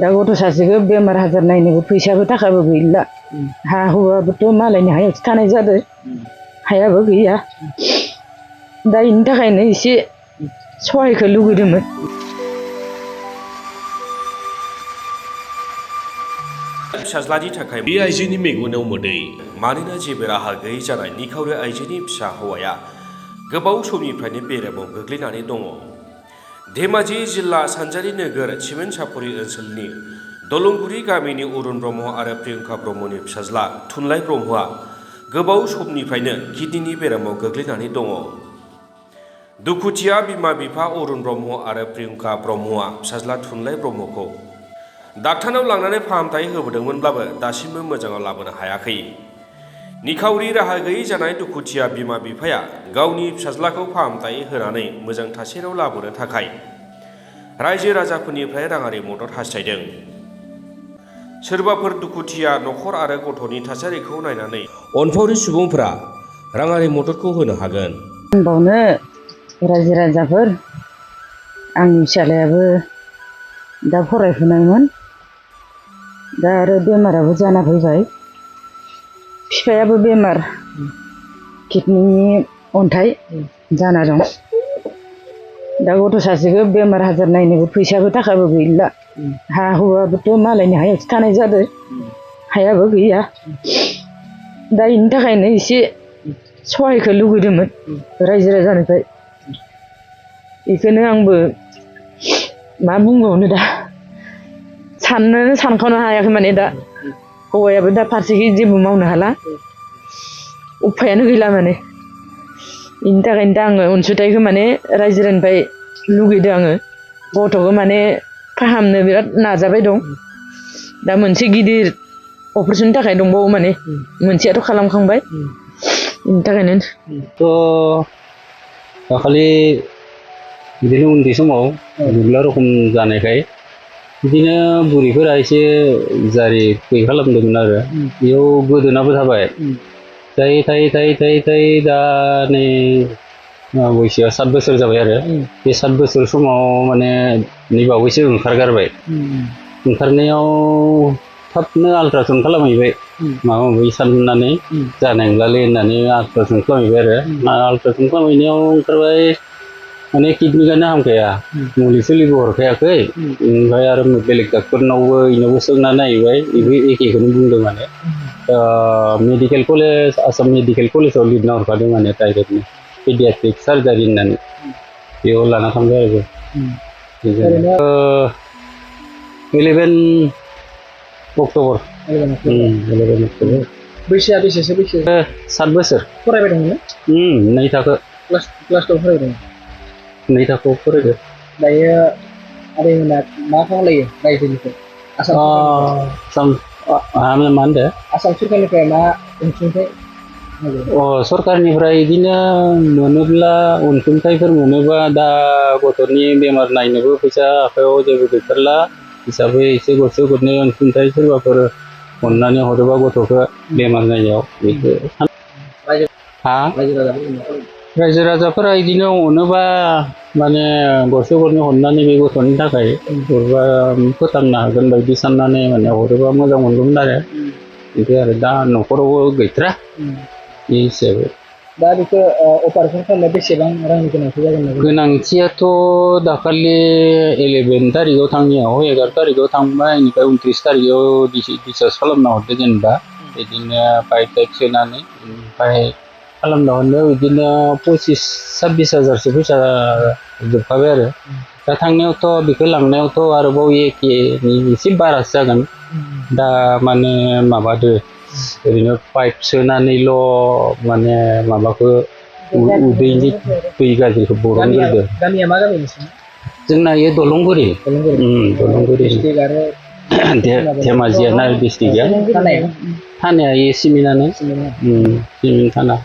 दा गथ' सासेखौ बेमार आजार नायनोबो फैसाबो थाखाबो गैला हा हुआबोथ' मालायनि हायावसो थानाय जादों हायाबो गैया दा बेनि थाखायनो एसे सहायखौ लुगैदोंमोन। फिसाज्लानि थाखाय बे आइजोनि मेगनाव मोदै मानोना जेबो राहा गैयै जानाय निखावरि आइजोनि फिसा हौवाया गोबाव समनिफ्रायनो बेरामाव गोग्लैनानै दङ। धेमाजि जिल्ला सानजारि नोगोर सिमेन्ट-सापरि ओनसोलनि दलंगुरि गामिनि अरुण ब्रह्म आरो प्रियंका ब्रह्मनि फिसाज्ला थुनलाइ ब्रह्मआ गोबाव समनिफ्रायनो किडनिनि बेरामाव गोग्लैनानै दङ। दुखुथिया बिमा-बिफा अरुण ब्रह्म आरो प्रियंका ब्रह्मआ फिसाज्ला थुनलाइ ब्रह्मखौ डाक्टारनाव लांनानै फाहामथाय होबोदोंमोनब्लाबो दासिमबो मोजाङाव लाबोनो हायाखै। निखावरि राहा गैयै जानाय दुखुथिया बिमा-बिफाया गावनि फिसाज्लाखौ फाहामथाय होनानै मोजां थासारियाव लाबोनो थाखाय रायजो-राजाफोरनिफ्राय राङारि मदद हास्थायदों। सोरबाफोर दुखुथिया नखर आरो गथ'नि थासारिखौ नायनानै अनफावरि सुबुंफोरा राङारि मददखौ होनो हागोन। होनबावनो रायजो-राजाफोर आंनि फिसालायाबो दा फरायफुनायमोन दा आरो बेमाराबो जाना फैबाय बिफायाबो बेमार किडनिनि अन्थाइ जाना दं दा गथ' सासेखौ बेमार आजार नायनोबो फैसाबो थाखाबो गैला हा हुआबोथ' मालायनि हायावसो थानाय जादों हायाबो गैया दा बेनि थाखायनो एसे सहायखौ लुगैदोंमोन रायजो-राजानिफ्राय बेखौनो आंबो मा बुंबावनो दा साननोनो सानख'नो हायाखै माने दा हौवायाबो दा फारसेखै जेबो मावनो हाला उफायानो गैला माने बेनि थाखायनो दा आङो अनसुंथाइखौ माने रायजोनिफ्राय लुगैदों आङो गथ'खौ माने फाहामनो बिराद नाजाबाय दं दा मोनसे गिदिर अपारेशननि थाखाय दंबावो माने मोनसेयाथ' खालामखांबाय बेनि थाखायनो दाखालि बिदिनो उन्दै समाव गुग्ला रखम जानायखाय बिदिनो बुरैफोरा एसे जारि गैयै खालामदोंमोन आरो बेयाव गोदोनाबो थाबाय थायै दा नै बैसोआ 7 बोसोर जाबाय आरो बे 7 बोसोर समाव माने नै बावैसो ओंखारगारबाय ओंखारनायाव थाबनो आल्ट्रासाउन्ड खालामहैबाय माबा माबि साननानै जानाय नंलालै होननानै आल्ट्रासाउन्ड खालामहैबाय आरो आल्ट्रासाउन्ड खालामहैनायाव ओंखारबाय माने किडनिकानो हामखाया मुलि सुलिबो हरखायाखै ओमफ्राय आरो बेलेग डाक्टरनावबो इनावबो सोंना नायबाय बेबो एखेखौनो बुंदों माने मेडिकेल कलेज आसाम मेडिकेल कलेजाव लिरना हरखादों माने डाइरेक्टनो पेडियाट्रिक सार्जारि होननानै बेयाव लाना थांबाय आरो 11 अक्ट'बर बैसोआ बेसेसो बैसो 7 बोसोर फरायबाय दंमोन नै थाखो क्लास 2 फरायदों नै थाखोआव फरायदों दायो आदैमोना मा खालायो रायजोनिफ्राय मा होनदो आसाम सरकारनिफ्राय मा अनसुंथाइ सरकारनिफ्राय बिदिनो मोनोब्ला अनसुंथाइफोर मोनोबा दा गथ'नि बेमार नायनोबो फैसा आखायाव जेबो गैथारला हिसाबै एसे गरसे गरनै अनसुंथाइ सोरबाफोर अननानै हरोबा गथ'खौ बेमार नायनायाव बेखौ रायजो-राजाफोरा बिदिनो अनोबा माने गरसे गरनै हरनानै बे गथ'नि थाखाय हरबा फोथांनो हागोन बायदि साननानै माने हरोबा मोजां मोनगौमोन आरो बिदि आरो दा न'खरावबो गैथारा बे हिसाबै दा बेखौ अपारेशन खालामनो बेसेबां रांनि गोनांथि जागोन गोनांथियाथ' दाखालि 11 तारिखआव थांनायाव 11 तारिखआव थांबाय बेनिफ्राय 29 तारिखआव डिसचार्ज खालामना हरदो जेनेबा बिदिनो पाइप सोनानै ओमफ्राय खालामना हरनायाव बिदिनो 25-26 हाजारसो फैसा जोबखाबाय आरो दा थांनायावथ' बेखौ लांनायावथ' आरोबाव एखेनि एसे बारासो जागोन दा माने माबादो ओरैनो पाइप सोनानैल' माने माबाखौ उदैनि दै गाज्रिखौ बरनग्रोदो गामिया मा गामि नोंसोरना जोंना इयो दलंगुरि धेमाजियानो डिस्ट्रिक्टआ थानाया इयो सिमिनानो सिमिन थाना